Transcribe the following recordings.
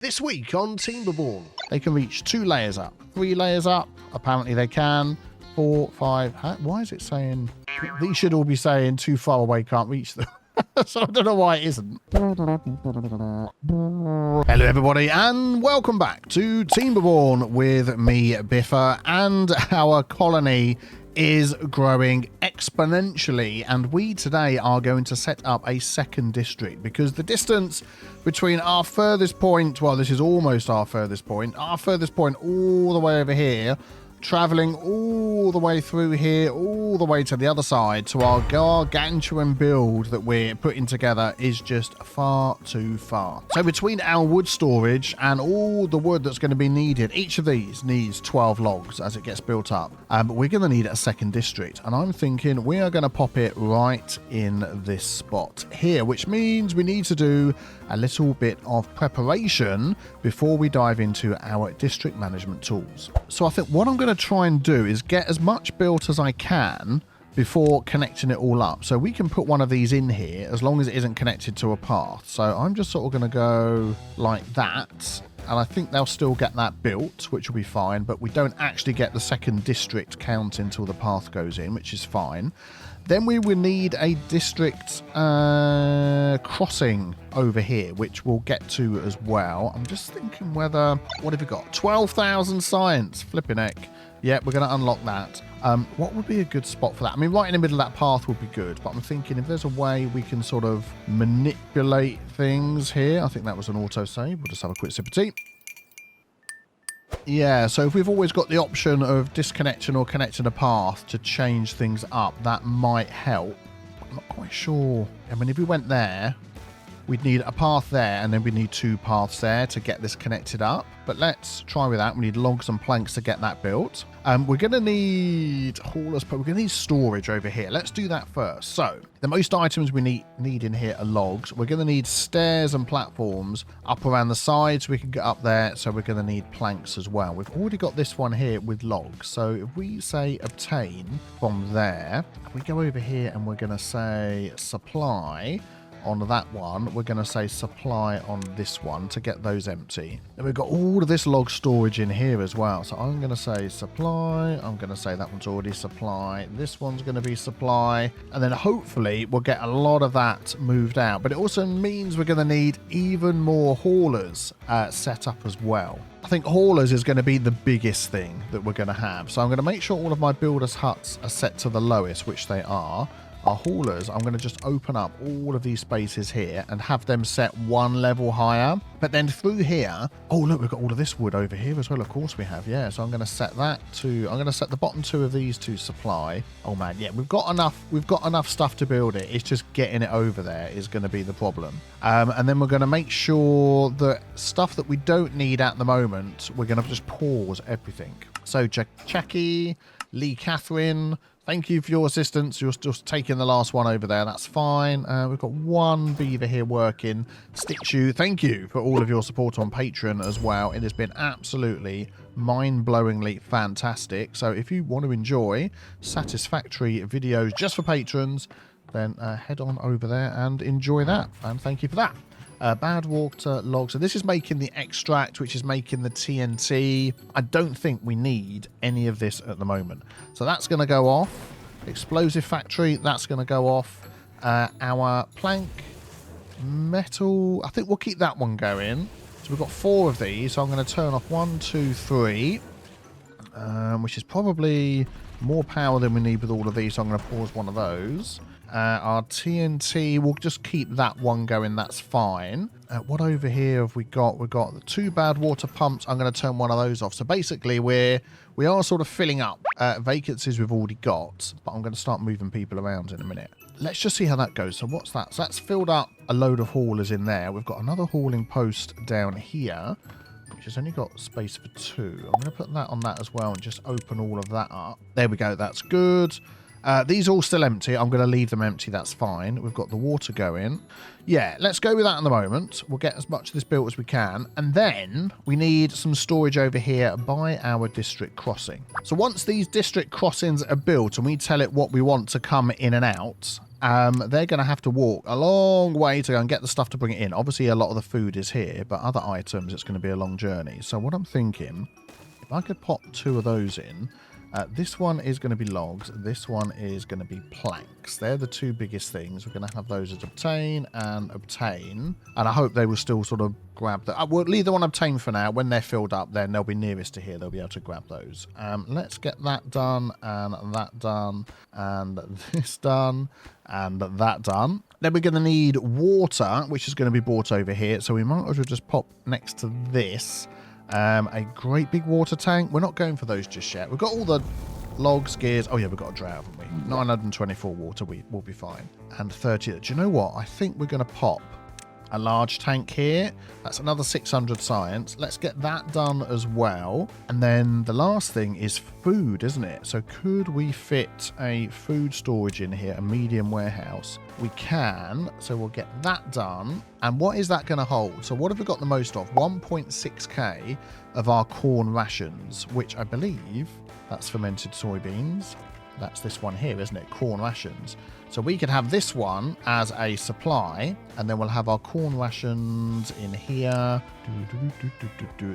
This week on Timberborn, they can reach 2 layers up, 3 layers up. Apparently they can. 4, 5. Why is it saying these should all be saying too far away, can't reach them? So I don't know why it isn't. Hello everybody and welcome back to Timberborn with me, Biffa, and our colony is growing exponentially, and we today are going to set up a second district because the distance between our furthest point, well, this is almost our furthest point all the way over here, traveling all the way through here, all the way to the other side to our gargantuan build that we're putting together is just far too far. So between our wood storage and all the wood that's going to be needed, each of these needs 12 logs as it gets built up. But we're going to need a second district, and I'm thinking we are going to pop it right in this spot here, which means we need to do a little bit of preparation before we dive into our district management tools. So I think what I'm going to try and do is get as much built as I can before connecting it all up. So we can put one of these in here as long as it isn't connected to a path. So I'm just sort of going to go like that. And I think they'll still get that built, which will be fine. But we don't actually get the second district count until the path goes in, which is fine. Then we will need a district crossing over here, which we'll get to as well. I'm just thinking whether... What have we got? 12,000 science. Flipping heck. Yeah, we're going to unlock that. What would be a good spot for that? I mean, right in the middle of that path would be good, but I'm thinking if there's a way we can sort of manipulate things here. I think that was an autosave. We'll just have a quick sip of tea. Yeah, so if we've always got the option of disconnecting or connecting a path to change things up, that might help. I'm not quite sure. I mean, if we went there, we'd need a path there, and then we need 2 paths there to get this connected up. But let's try with that. We need logs and planks to get that built. We're going to need haulers, but we're going to need storage over here. Let's do that first. So the most items we need in here are logs. We're going to need stairs and platforms up around the sides so we can get up there. So we're going to need planks as well. We've already got this one here with logs. So if we say obtain from there, we go over here and we're going to say supply on that one. We're going to say supply on this one to get those empty. And we've got all of this log storage in here as well. So I'm going to say supply. I'm going to say that one's already supply. This one's going to be supply. And then hopefully we'll get a lot of that moved out. But it also means we're going to need even more haulers set up as well. I think haulers is going to be the biggest thing that we're going to have. So I'm going to make sure all of my builders' huts are set to the lowest, which they are. Our haulers, I'm going to just open up all of these spaces here and have them set 1 level higher. But then through here, oh look, we've got all of this wood over here as well. Of course we have, yeah. So I'm going to set that to, I'm going to set the bottom 2 of these to supply. Oh man, yeah, we've got enough stuff to build it. It's just getting it over there is going to be the problem. And then we're going to make sure that stuff that we don't need at the moment, we're going to just pause everything. So Jackie, Lee Catherine, thank you for your assistance. You're just taking the last one over there. That's fine. We've got 1 beaver here working. Stitchu, thank you for all of your support on Patreon as well. It has been absolutely mind-blowingly fantastic. So if you want to enjoy satisfactory videos just for patrons, then head on over there and enjoy that. And thank you for that. Badwater logs. So this is making the extract, which is making the TNT. I don't think we need any of this at the moment. So that's going to go off. Explosive factory, that's going to go off. Our plank, metal, I think we'll keep that one going. So we've got 4 of these. So I'm going to turn off 1, 2, 3, which is probably more power than we need with all of these. So I'm going to pause one of those. Our TNT, we'll just keep that one going, that's fine. What over here have we got? We've got the 2 Badwater pumps. I'm going to turn one of those off. So basically we are sort of filling up vacancies we've already got, but I'm going to start moving people around in a minute. Let's just see how that goes. So what's that? So that's filled up a load of haulers in there. We've got another hauling post down here, which has only got space for 2. I'm going to put that on that as well and just open all of that up. There we go, that's good. These are all still empty. I'm going to leave them empty. That's fine. We've got the water going. Yeah, let's go with that in the moment. We'll get as much of this built as we can. And then we need some storage over here by our district crossing. So once these district crossings are built and we tell it what we want to come in and out, they're going to have to walk a long way to go and get the stuff to bring it in. Obviously, a lot of the food is here, but other items, it's going to be a long journey. So what I'm thinking, if I could pop 2 of those in, this one is going to be logs. This one is going to be planks. They're the 2 biggest things. We're going to have those as obtain and obtain. And I hope they will still sort of grab that. We'll leave the one obtain for now. When they're filled up, then they'll be nearest to here. They'll be able to grab those. Let's get that done and that done and this done and that done. Then we're going to need water, which is going to be brought over here. So we might as well just pop next to this. A great big water tank. We're not going for those just yet. We've got all the logs, gears. Oh, yeah, we've got a drought, haven't we? 924 water, we'll be fine. And 30. Do you know what? I think we're going to pop a large tank here. That's another 600 science. Let's get that done as well. And then the last thing is food, isn't it? So could we fit a food storage in here, a medium warehouse? We can. So we'll get that done. And what is that going to hold? So what have we got the most of? 1.6k of our corn rations, which I believe that's fermented soybeans. That's this one here, isn't it? Corn rations. So we could have this one as a supply, and then we'll have our corn rations in here.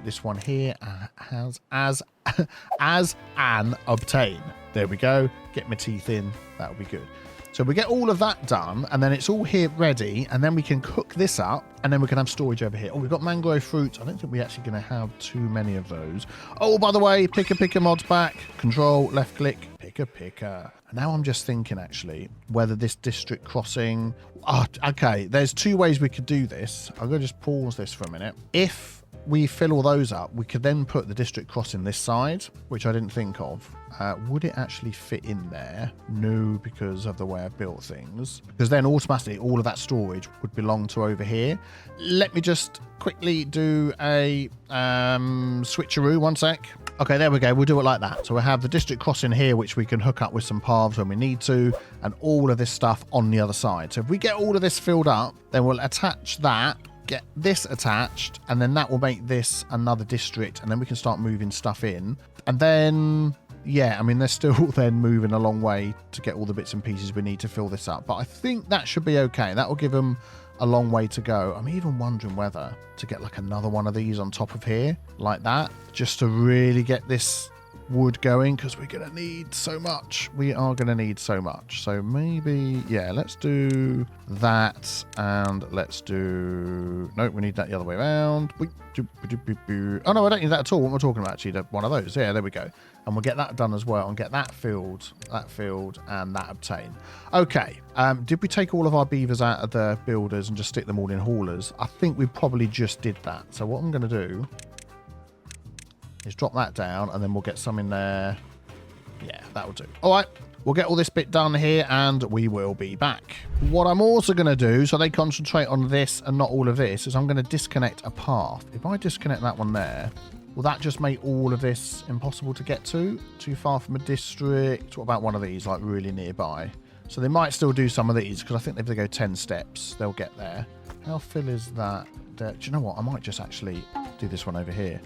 This one here as an obtain. There we go. Get my teeth in. That'll be good. So we get all of that done, and then it's all here ready, and then we can cook this up, and then we can have storage over here. Oh, we've got mangrove fruits. I don't think we're actually going to have too many of those. Oh, by the way, picker mod's back. Control, left click, picker. And now I'm just thinking, actually, whether this district crossing... Oh, okay, there's 2 ways we could do this. I'm going to just pause this for a minute. If we fill all those up, we could then put the district crossing this side, which I didn't think of. Would it actually fit in there? No, because of the way I've built things. Because then automatically all of that storage would belong to over here. Let me just quickly do a switcheroo. 1 sec. Okay, there we go. We'll do it like that. So we have the district crossing here, which we can hook up with some paths when we need to, and all of this stuff on the other side. So if we get all of this filled up, then we'll attach that, get this attached, and then that will make this another district, and then we can start moving stuff in. And then, yeah, I mean, they're still then moving a long way to get all the bits and pieces we need to fill this up. But I think that should be okay. That will give them a long way to go. I'm even wondering whether to get like another one of these on top of here, like that, just to really get this wood going, because we're going to need so much. We are going to need so much. So maybe, yeah, let's do that, and let's do... No, we need that the other way around. Oh, no, I don't need that at all. What am I talking about, actually? One of those. Yeah, there we go. And we'll get that done as well, and get that filled, and that obtained. Okay, did we take all of our beavers out of the builders and just stick them all in haulers? I think we probably just did that. So what I'm going to do is drop that down, and then we'll get some in there. Yeah, that will do. All right, we'll get all this bit done here, and we will be back. What I'm also going to do, so they concentrate on this and not all of this, is I'm going to disconnect a path. If I disconnect that one there, will that just make all of this impossible to get to? Too far from a district? What about one of these, like really nearby? So they might still do some of these, because I think if they go 10 steps, they'll get there. How fill is that? Do you know what? I might just actually do this one over here.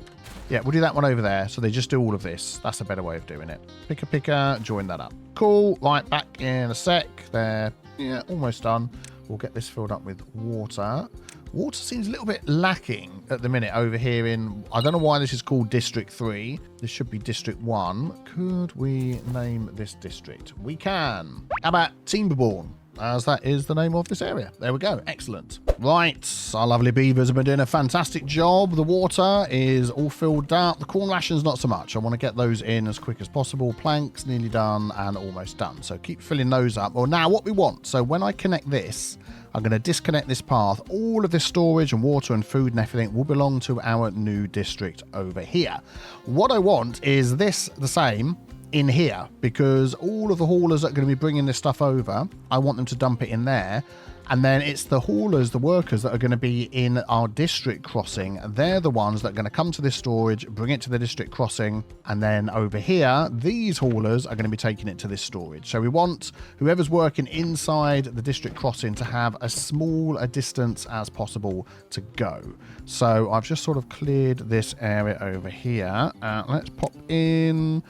Yeah, we'll do that one over there. So they just do all of this. That's a better way of doing it. Picker, join that up. Cool. Right, back in a sec. There. Yeah, almost done. We'll get this filled up with water. Water seems a little bit lacking at the minute over here in... I don't know why this is called District 3. This should be District 1. Could we name this district? We can. How about Timberborn? As that is the name of this area. There we go. Excellent. Right. Our lovely beavers have been doing a fantastic job. The water is all filled up. The corn rations, not so much. I want to get those in as quick as possible. Planks, nearly done and almost done. So keep filling those up. Well, now what we want. So when I connect this, I'm going to disconnect this path. All of this storage and water and food and everything will belong to our new district over here. What I want is this the same in here, because all of the haulers that are going to be bringing this stuff over, I want them to dump it in there. And then it's the haulers, the workers that are going to be in our district crossing. They're the ones that are going to come to this storage, bring it to the district crossing. And then over here, these haulers are going to be taking it to this storage. So we want whoever's working inside the district crossing to have as small a distance as possible to go. So I've just sort of cleared this area over here. Let's pop in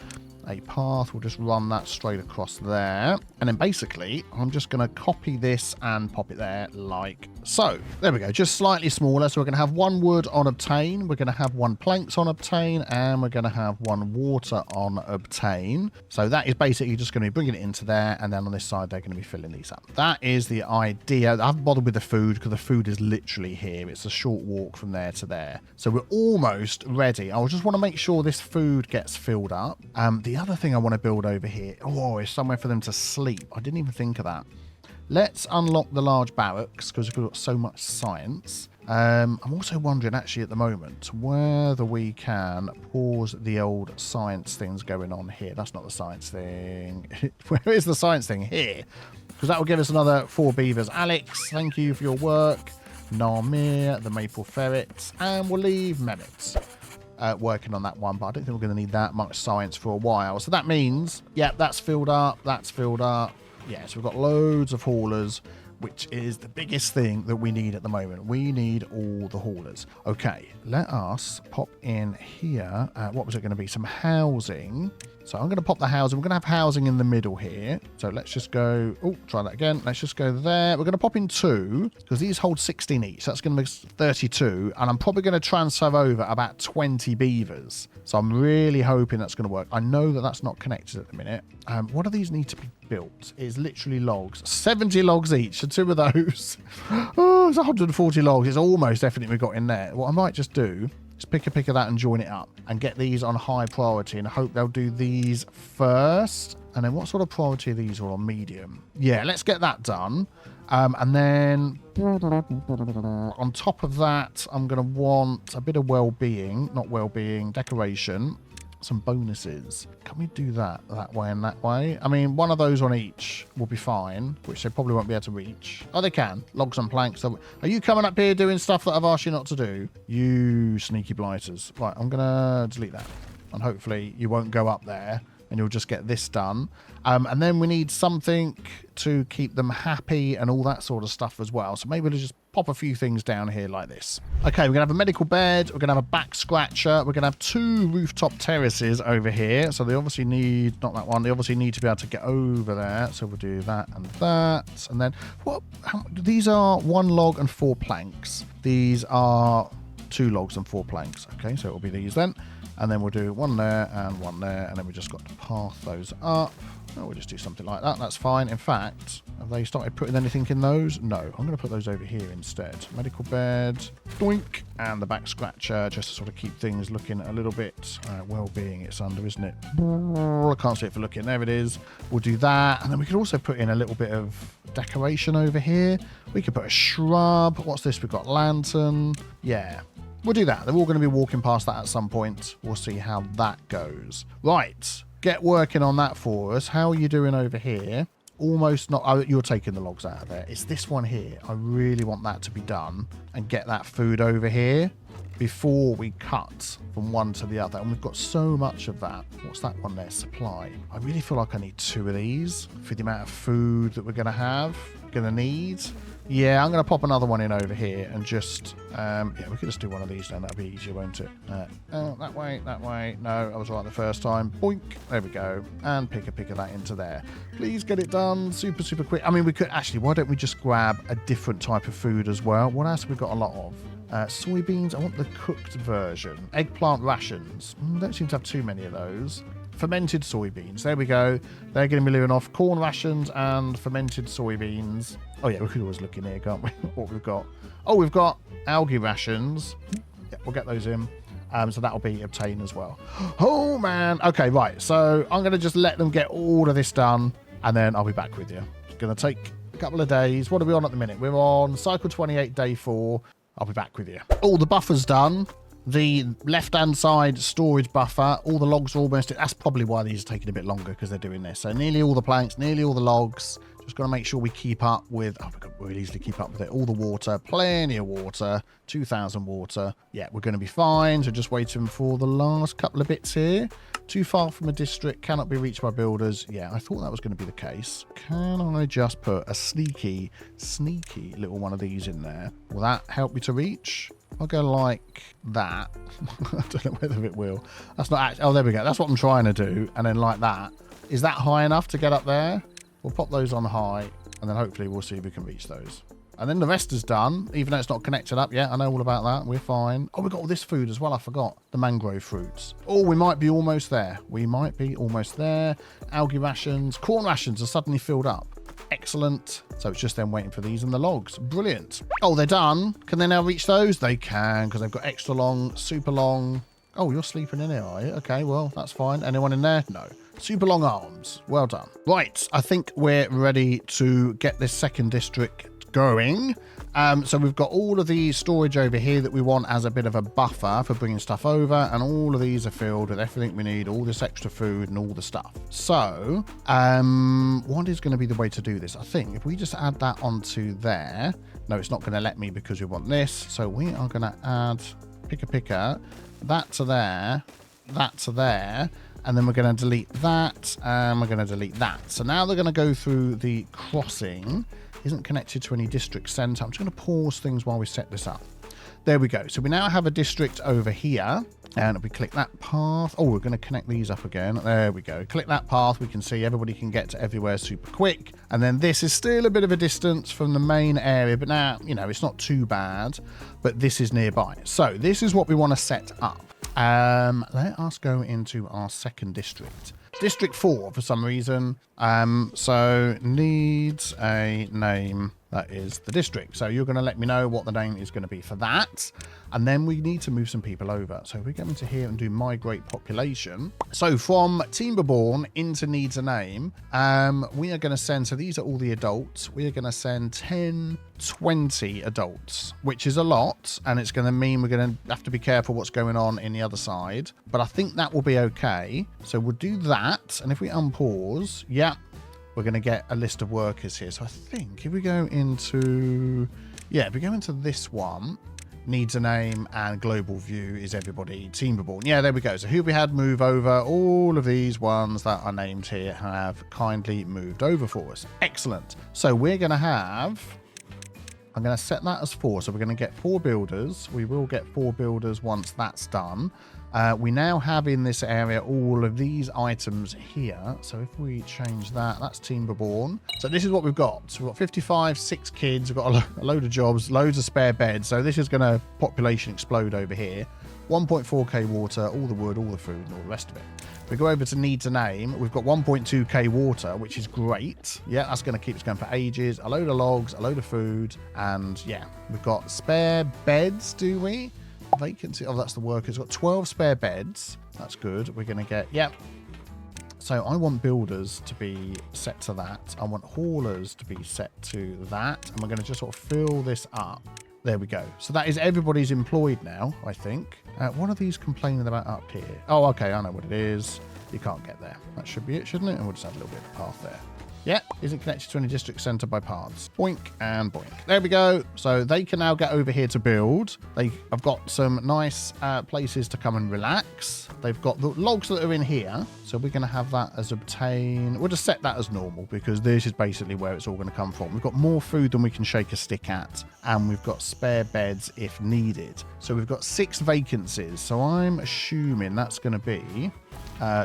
a path. We'll just run that straight across there. And then basically, I'm just going to copy this and pop it there like so. There we go. Just slightly smaller. So we're going to have 1 wood on obtain. We're going to have 1 planks on obtain. And we're going to have 1 water on obtain. So that is basically just going to be bringing it into there. And then on this side, they're going to be filling these up. That is the idea. I haven't bothered with the food because the food is literally here. It's a short walk from there to there. So we're almost ready. I just want to make sure this food gets filled up. The other thing I want to build over here, is somewhere for them to sleep. I didn't even think of that. Let's unlock the large barracks because we've got so much science. I'm also wondering actually at the moment whether we can pause the old science things going on here. That's not the science thing. Where is the science thing? Here. Because that will give us another 4 beavers. Alex, thank you for your work. Narmir, the maple ferrets, and we'll leave Mehmet working on that one, but I don't think we're going to need that much science for a while. So that means, yeah, that's filled up, that's filled up. Yeah, so we've got loads of haulers, which is the biggest thing that we need at the moment. We need all the haulers. Okay, let us pop in here. What was it going to be? Some housing. So I'm going to pop the housing. We're going to have housing in the middle here. So let's just go... Oh, try that again. Let's just go there. We're going to pop in 2 because these hold 16 each. So that's going to make 32. And I'm probably going to transfer over about 20 beavers. So I'm really hoping that's going to work. I know that that's not connected at the minute. What do these need to be built? It's literally logs. 70 logs each. So 2 of those. Oh, it's 140 logs. It's almost definitely got in there. What I might just do... Just pick of that and join it up and get these on high priority and hope they'll do these first. And then what sort of priority are these are on medium? Yeah, let's get that done. And then on top of that, I'm going to want a bit of well-being, not well-being, decoration, some bonuses. Can we do that way and that way? I mean, 1 of those on each will be fine, which they probably won't be able to reach. Oh, they can. Logs and planks. So, are you coming up here doing stuff that I've asked you not to do? You sneaky blighters. Right, I'm going to delete that. And hopefully you won't go up there and you'll just get this done. And then we need something to keep them happy and all that sort of stuff as well. So maybe we'll just pop a few things down here like this. Okay, we're going to have a medical bed. We're going to have a back scratcher. We're going to have 2 rooftop terraces over here. So they obviously need, not that one, they obviously need to be able to get over there. So we'll do that and that. And then, these are 1 log and 4 planks. These are 2 logs and 4 planks. Okay, so it'll be these then. And then we'll do 1 there and 1 there. And then we just got to path those up. Oh, we'll just do something like that. That's fine. In fact, have they started putting anything in those? No. I'm going to put those over here instead. Medical bed. Doink. And the back scratcher, just to sort of keep things looking a little bit well-being. It's under, isn't it? I can't see it for looking. There it is. We'll do that. And then we could also put in a little bit of decoration over here. We could put a shrub. What's this? We've got lantern. Yeah. We'll do that. They're all going to be walking past that at some point. We'll see how that goes. Right. Get working on that for us. How are you doing over here? Almost not. Oh, you're taking the logs out of there. It's this one here. I really want that to be done and get that food over here before we cut from one to the other. And we've got so much of that. What's that one there? Supply. I really feel like I need 2 of these for the amount of food that we're going to have. Going to need. Yeah, I'm going to pop another one in over here and just, yeah, we could just do one of these then. That'd be easier, won't it? Oh, that way, that way. No, I was right the first time. Boink. There we go. And pick of that into there. Please get it done super, super quick. I mean, we could actually, why don't we just grab a different type of food as well? What else have we got a lot of? Soybeans. I want the cooked version. Eggplant rations. Don't seem to have too many of those. Fermented soybeans. There we go. They're going to be living off corn rations and fermented soybeans. Oh, yeah, we could always look in here, can't we? What we've got. Oh, we've got algae rations. Yeah, we'll get those in. So that'll be obtained as well. Oh, man. Okay, right. So I'm going to just let them get all of this done, and then I'll be back with you. It's going to take a couple of days. What are we on at the minute? We're on cycle 28, day 4. I'll be back with you. All the buffer's done. The left-hand side storage buffer, all the logs are almost... That's probably why these are taking a bit longer, because they're doing this. So nearly all the planks, nearly all the logs. Just got to make sure we keep up with, we'll easily keep up with it. All the water, plenty of water, 2,000 water. Yeah, we're going to be fine. So just waiting for the last couple of bits here. Too far from a district, cannot be reached by builders. Yeah, I thought that was going to be the case. Can I just put a sneaky little one of these in there? Will that help me to reach? I'll go like that. I don't know whether it will. That's not actually, oh, there we go. That's what I'm trying to do. And then like that. Is that high enough to get up there? We'll pop those on high, and then hopefully we'll see if we can reach those. And then the rest is done, even though it's not connected up yet. I know all about that. We're fine. Oh, we've got all this food as well. I forgot. The mangrove fruits. Oh, we might be almost there. We might be almost there. Algae rations. Corn rations are suddenly filled up. Excellent. So it's just then waiting for these and the logs. Brilliant. Oh, they're done. Can they now reach those? They can, because they've got extra long, super long. Oh, you're sleeping in here, are you? Okay, well, that's fine. Anyone in there? No. Super long arms. Well done. Right, I think we're ready to get this second district going. So we've got all of the storage over here that we want as a bit of a buffer for bringing stuff over, and all of these are filled with everything we need, all this extra food and all the stuff. So what is going to be the way to do this? I think if we just add that onto there. No, it's not going to let me because we want this. So we are going to add picker that to there, that to there. And then we're going to delete that, and we're going to delete that. So now they're going to go through the crossing. Isn't connected to any district centre. I'm just going to pause things while we set this up. There we go. So we now have a district over here. And if we click that path, oh, we're going to connect these up again. There we go. Click that path. We can see everybody can get to everywhere super quick. And then this is still a bit of a distance from the main area. But now, you know, it's not too bad. But this is nearby. So this is what we want to set up. Let us go into our second district. District 4 for some reason. So needs a name that is the district. So you're going to let me know what the name is going to be for that. And then we need to move some people over. So we go into here and do migrate population. So from Timberborn into needs a name, we are going to send, so these are all the adults. We are going to send 10, 20 adults, which is a lot. And it's going to mean we're going to have to be careful what's going on in the other side. But I think that will be okay. So we'll do that. And if we unpause, yeah, we're going to get a list of workers here. So I think if we go into, yeah, if we go into this one, needs a name and global view is everybody. Timberborn. Yeah, there we go. So who we had move over, all of these ones that are named here have kindly moved over for us. Excellent. So we're going to have, I'm going to set that as 4. So we're going to get 4 builders. We will get 4 builders once that's done. We now have in this area all of these items here. So if we change that, that's Timberborn. So this is what we've got. So we've got 55, 6 kids. We've got a load of jobs, loads of spare beds. So this is going to population explode over here. 1.4k water, all the wood, all the food, and all the rest of it. If we go over to needs a name, we've got 1.2k water, which is great. Yeah, that's going to keep us going for ages. A load of logs, a load of food, and yeah, we've got spare beds, do we? Vacancy, oh, that's the workers. Got 12 spare beds. That's good. We're going to get, yep. So I want builders to be set to that. I want haulers to be set to that. And we're going to just sort of fill this up. There we go. So that is everybody's employed now, I think. What are these complaining about up here? Oh, okay. I know what it is. You can't get there. That should be it, shouldn't it? And we'll just have a little bit of a path there. Yeah, isn't connected to any district centre by paths. Boink and boink. There we go. So they can now get over here to build. I've got some nice places to come and relax. They've got the logs that are in here. So we're going to have that as obtain. We'll just set that as normal because this is basically where it's all going to come from. We've got more food than we can shake a stick at. And we've got spare beds if needed. So we've got 6 vacancies. So I'm assuming that's going to be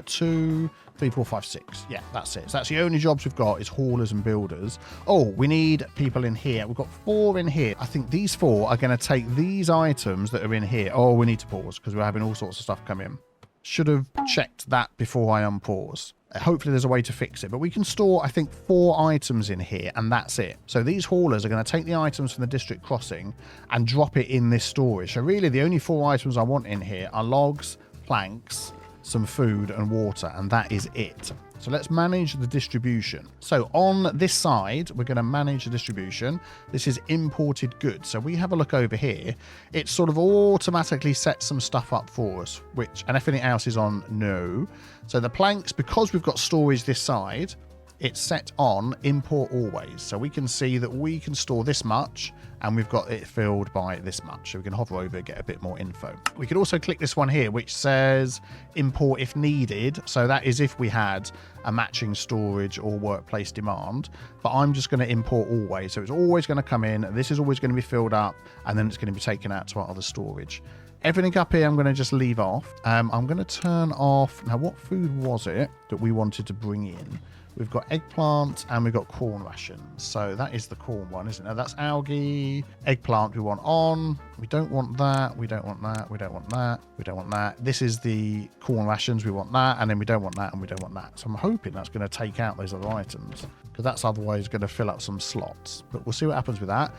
2... 3, 4, 5, 6. Yeah, that's it. So that's the only jobs we've got is haulers and builders. Oh, we need people in here. We've got 4 in here. I think these 4 are going to take these items that are in here. Oh, we need to pause because we're having all sorts of stuff come in. Should have checked that before I unpause. Hopefully there's a way to fix it. But we can store, I think, 4 items in here and that's it. So these haulers are going to take the items from the district crossing and drop it in this storage. So really the only 4 items I want in here are logs, planks, some food and water, and that is it. So let's manage the distribution. So on this side, we're going to manage the distribution. This is imported goods. So we have a look over here. It sort of automatically sets some stuff up for us, and everything else is on no. So the planks, because we've got storage this side, it's set on import always. So we can see that we can store this much and we've got it filled by this much. So we can hover over and get a bit more info. We can also click this one here, which says import if needed. So that is if we had a matching storage or workplace demand. But I'm just going to import always. So it's always going to come in. This is always going to be filled up and then it's going to be taken out to our other storage. Everything up here I'm going to just leave off. I'm going to turn off... Now, what food was it that we wanted to bring in? We've got eggplant and we've got corn rations. So that is the corn one, isn't it? Now that's algae. Eggplant we want on. We don't want that. We don't want that. We don't want that. We don't want that. This is the corn rations. We want that. And then we don't want that and we don't want that. So I'm hoping that's going to take out those other items, because that's otherwise going to fill up some slots. But we'll see what happens with that.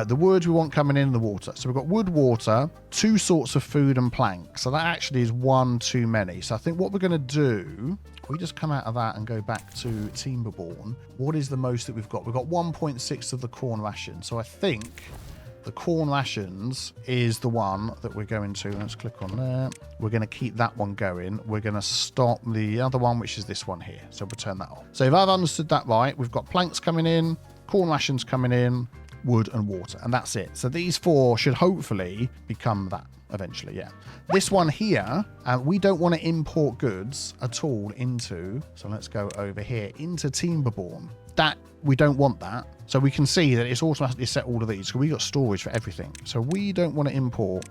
The wood we want coming in the water. So we've got wood, water, 2 sorts of food and plank. So that actually is 1 too many. So I think what we're going to do... We just come out of that and go back to Timberborn. What is the most that we've got? We've got 1.6 of the corn ration. So I think the corn rations is the one that we're going to. Let's click on there. We're going to keep that one going. We're going to stop the other one, which is this one here. So we'll turn that off. So if I've understood that right, we've got planks coming in, corn rations coming in, wood and water, and that's it. So these 4 should hopefully become that. Eventually, yeah. This one here, we don't want to import goods at all into, so let's go over here, into Timberborn. That, we don't want that. So we can see that it's automatically set all of these. So we got storage for everything. So we don't want to import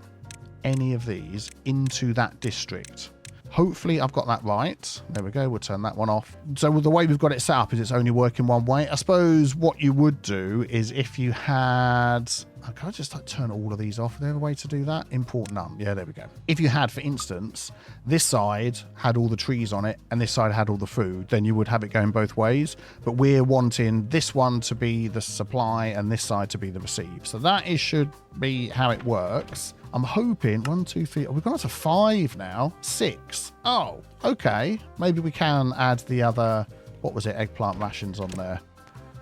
any of these into that district. Hopefully I've got that right. There we go. We'll turn that one off. So the way we've got it set up is it's only working one way. I suppose what you would do is if you had... Can I just turn all of these off? Is there a way to do that? Import none. Yeah, there we go. If you had, for instance, this side had all the trees on it and this side had all the food, then you would have it going both ways. But we're wanting this one to be the supply and this side to be the receive. So that should be how it works. I'm hoping 1, 2, 3. Oh, we've gone up to 5 now. 6. Oh, okay. Maybe we can add the other, what was it, eggplant rations on there.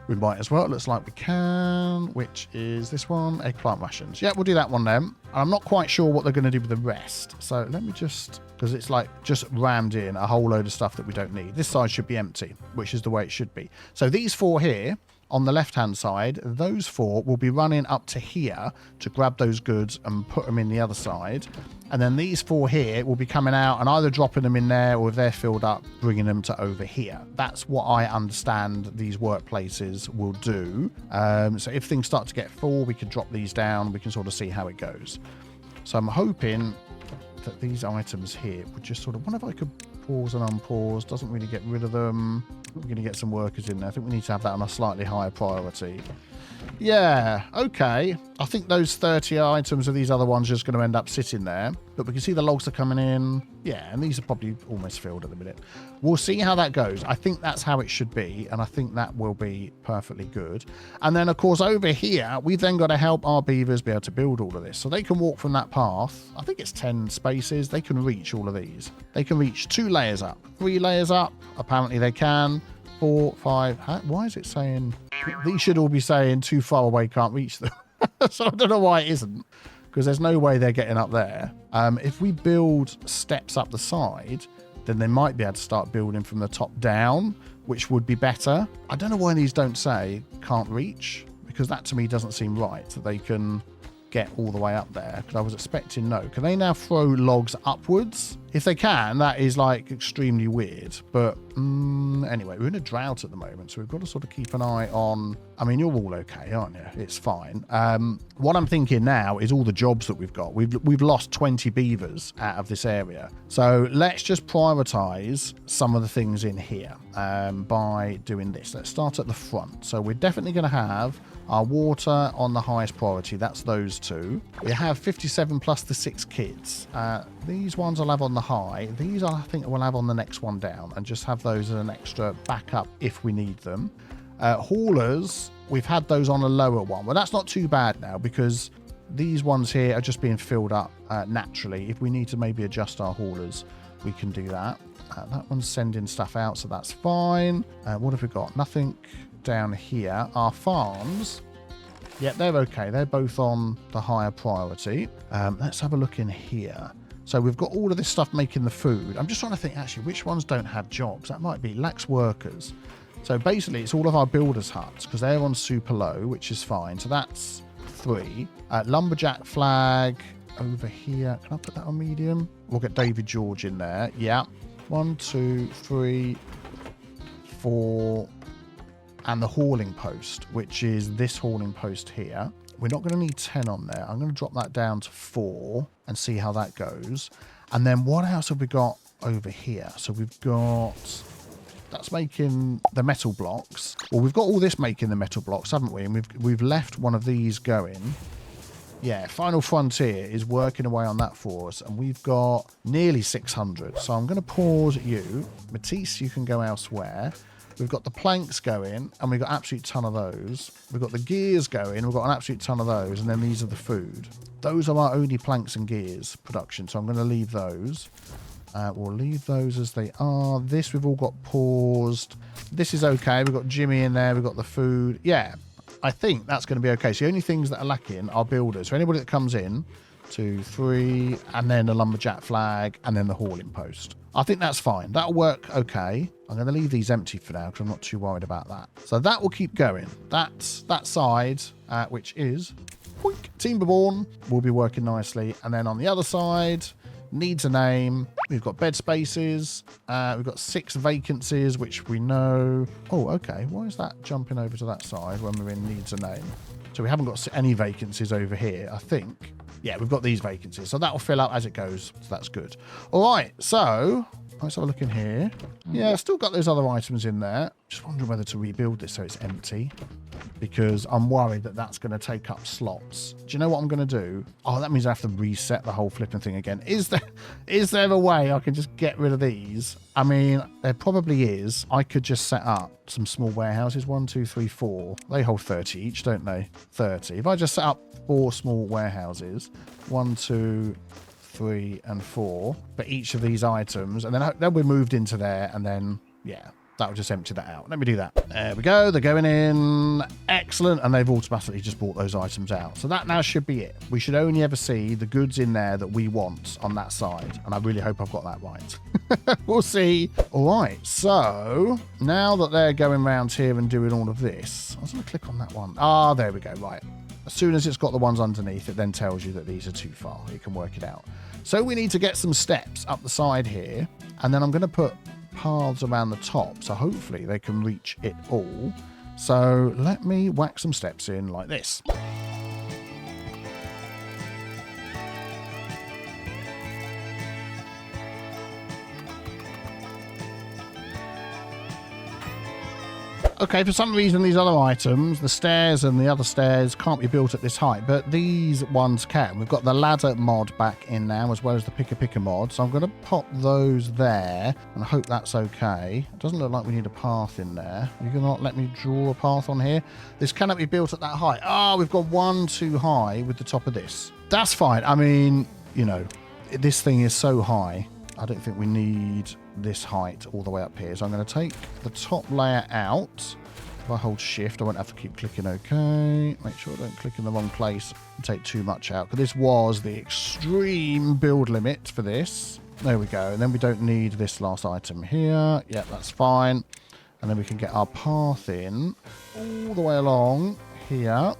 We might as well. It looks like we can, which is this one, eggplant rations. Yeah, we'll do that one then. I'm not quite sure what they're going to do with the rest. So let me just, because it's like just rammed in a whole load of stuff that we don't need. This side should be empty, which is the way it should be. So these 4 here on the left-hand side, those 4 will be running up to here to grab those goods and put them in the other side. And then these 4 here will be coming out and either dropping them in there, or if they're filled up, bringing them to over here. That's what I understand these workplaces will do. So if things start to get full, we can drop these down. We can sort of see how it goes. So I'm hoping that these items here would just sort of, I wonder if I could pause and unpause. Doesn't really get rid of them. We're going to get some workers in there. I think we need to have that on a slightly higher priority. Yeah, okay. I think those 30 items of these other ones are just going to end up sitting there. But we can see the logs are coming in. Yeah, and these are probably almost filled at the minute. We'll see how that goes. I think that's how it should be. And I think that will be perfectly good. And then, of course, over here, we've then got to help our beavers be able to build all of this. So they can walk from that path. I think it's 10 spaces. They can reach all of these. They can reach 2 layers up, 3 layers up. Apparently they can. 4, 5. Why is it saying... These should all be saying too far away, can't reach them. So I don't know why it isn't, because there's no way they're getting up there. If we build steps up the side, then they might be able to start building from the top down, which would be better. I don't know why these don't say can't reach, because that to me doesn't seem right, that they can get all the way up there, because I was expecting no. Can they now throw logs upwards? If they can, that is like extremely weird. But anyway, we're in a drought at the moment, so we've got to sort of keep an eye on... I mean, you're all okay, aren't you? It's fine. What I'm thinking now is all the jobs that we've got. We've lost 20 beavers out of this area. So let's just prioritize some of the things in here by doing this. Let's start at the front. So we're definitely going to have our water on the highest priority. That's those 2. We have 57 plus the 6 kids. These ones I'll have on the high. These I think we'll have on the next one down, and just have those as an extra backup if we need them. Haulers, we've had those on a lower one. Well, that's not too bad now, because these ones here are just being filled up naturally. If we need to maybe adjust our haulers, we can do that. That one's sending stuff out, so that's fine. What have we got? Nothing down here. Our farms, yeah, they're okay. They're both on the higher priority. Let's have a look in here. So we've got all of this stuff making the food. I'm just trying to think, actually, which ones don't have jobs? That might be lacks workers. So basically, it's all of our builders' huts because they're on super low, which is fine. So that's 3. Lumberjack flag over here. Can I put that on medium? We'll get David George in there. Yeah. 1, 2, 3, 4. And the hauling post, which is this hauling post here. We're not going to need 10 on there. I'm going to drop that down to 4 and see how that goes. And then what else have we got over here? So we've got... That's making the metal blocks. Well, we've got all this making the metal blocks, haven't we? And we've left one of these going. Yeah, Final Frontier is working away on that for us. And we've got nearly 600. So I'm going to pause you. Matisse, you can go elsewhere. We've got the planks going, and we've got an absolute ton of those. We've got the gears going, we've got an absolute ton of those, and then these are the food. Those are our only planks and gears production, so I'm going to leave those. We'll leave those as they are. This we've all got paused. This is okay. We've got Jimmy in there. We've got the food. Yeah, I think that's going to be okay. So the only things that are lacking are builders. So anybody that comes in, 2, 3, and then the lumberjack flag, and then the hauling post. I think that's fine. That'll work okay. I'm going to leave these empty for now because I'm not too worried about that. So that will keep going. That's that side, which is Timberborn, will be working nicely. And then on the other side, needs a name. We've got bed spaces. We've got 6 vacancies, which we know. Oh, okay. Why is that jumping over to that side when we're in needs a name? So we haven't got any vacancies over here, I think. Yeah, we've got these vacancies. So that will fill up as it goes. So that's good. All right. So let's have a look in here. Yeah, still got those other items in there. Just wondering whether to rebuild this so it's empty, because I'm worried that that's going to take up slots. Do you know what I'm going to do? Oh, that means I have to reset the whole flipping thing again. Is there a way I can just get rid of these? I mean, there probably is. I could just set up some small warehouses. 1, 2, 3, 4. They hold 30 each, don't they? 30. If I just set up 4 small warehouses, 1, 2, 3, and 4 for each of these items, and then we're moved into there, and then, yeah, that'll just empty that out. Let me do that. There we go. They're going in. Excellent. And they've automatically just bought those items out. So that now should be it. We should only ever see the goods in there that we want on that side. And I really hope I've got that right. We'll see. All right. So now that they're going around here and doing all of this, I was going to click on that one. Ah, there we go. Right. As soon as it's got the ones underneath, it then tells you that these are too far. You can work it out. So we need to get some steps up the side here. And then I'm going to put paths around the top, so hopefully they can reach it all. So let me whack some steps in like this. Okay, for some reason these other items, the stairs and the other stairs, can't be built at this height, but these ones can. We've got the ladder mod back in now, as well as the picker mod, so I'm going to pop those there and I hope that's okay. It doesn't look like we need a path in there. You're going to not let me draw a path on here? This cannot be built at that height. Ah, we've got one too high with the top of this. That's fine. I mean, you know, this thing is so high. I don't think we need this height all the way up here. So I'm going to take the top layer out. If I hold shift, I won't have to keep clicking OK. Make sure I don't click in the wrong place and take too much out, because this was the extreme build limit for this. There we go. And then we don't need this last item here. Yeah, that's fine. And then we can get our path in all the way along here.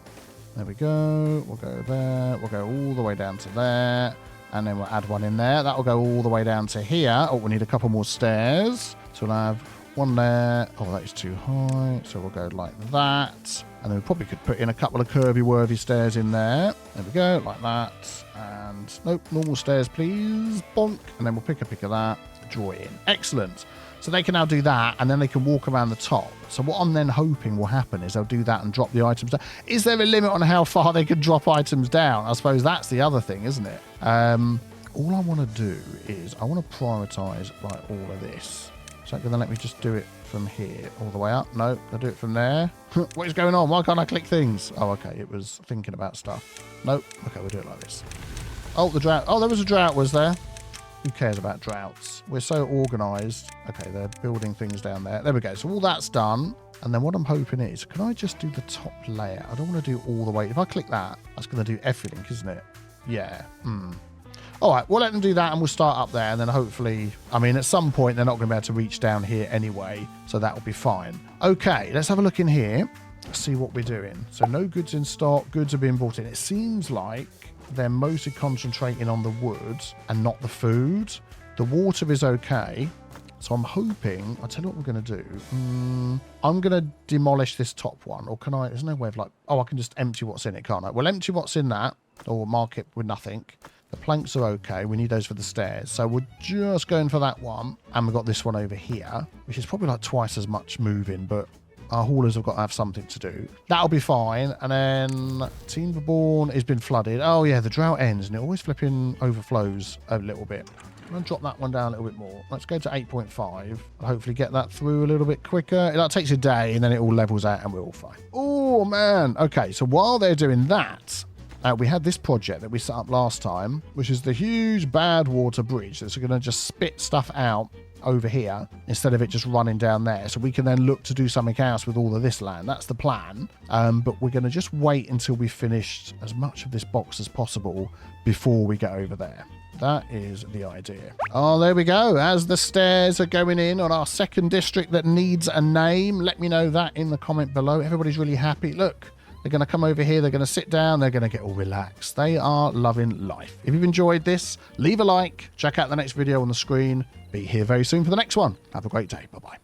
There we go. We'll go there. We'll go all the way down to there. And then we'll add one in there. That will go all the way down to here. Oh, we need a couple more stairs. So we'll have one there. Oh, that is too high. So we'll go like that. And then we probably could put in a couple of curvy-worthy stairs in there. There we go, like that. And, nope, normal stairs, please. Bonk. And then we'll pick of that. Draw it in. Excellent. So they can now do that, and then they can walk around the top. So what I'm then hoping will happen is they'll do that and drop the items down. Is there a limit on how far they can drop items down? I suppose that's the other thing, isn't it? All I want to do is I want to prioritise like all of this. So going to let me just do it from here all the way up? No, I'll do it from there. What is going on? Why can't I click things? Oh, okay, it was thinking about stuff. Nope. Okay, we'll do it like this. Oh, the drought. Oh, there was a drought, was there? Who cares about droughts? We're so organised. Okay, they're building things down there. There we go. So all that's done. And then what I'm hoping is, can I just do the top layer? I don't want to do all the way. If I click that, that's going to do everything, isn't it? Yeah. All right, we'll let them do that and we'll start up there. And then hopefully, I mean, at some point, they're not going to be able to reach down here anyway. So that will be fine. Okay, let's have a look in here. See what we're doing. So no goods in stock. Goods are being brought in. It seems like they're mostly concentrating on the wood and not the food. The water is okay. So I'm hoping, I'll tell you what we're going to do. I'm going to demolish this top one. Or can I? There's no way of like, oh, I can just empty what's in it, can't I? Well, empty what's in that or mark it with nothing. The planks are okay. We need those for the stairs. So we're just going for that one. And we've got this one over here, which is probably like twice as much moving, but our haulers have got to have something to do. That'll be fine. And then Timberborn has been flooded. Oh, yeah, the drought ends and it always flipping overflows a little bit. I'm going to drop that one down a little bit more. Let's go to 8.5. I'll hopefully get that through a little bit quicker. That takes a day and then it all levels out and we're all fine. Oh, man. Okay, so while they're doing that, we had this project that we set up last time, which is the huge Badwater bridge that's going to just spit stuff out over here instead of it just running down there. So we can then look to do something else with all of this land. That's the plan. But we're going to just wait until we've finished as much of this box as possible before we get over there. That is the idea. Oh, there we go. As the stairs are going in on our second district that needs a name, let me know that in the comment below. Everybody's really happy. Look, they're going to come over here. They're going to sit down. They're going to get all relaxed. They are loving life. If you've enjoyed this, leave a like. Check out the next video on the screen. Be here very soon for the next one. Have a great day. Bye-bye.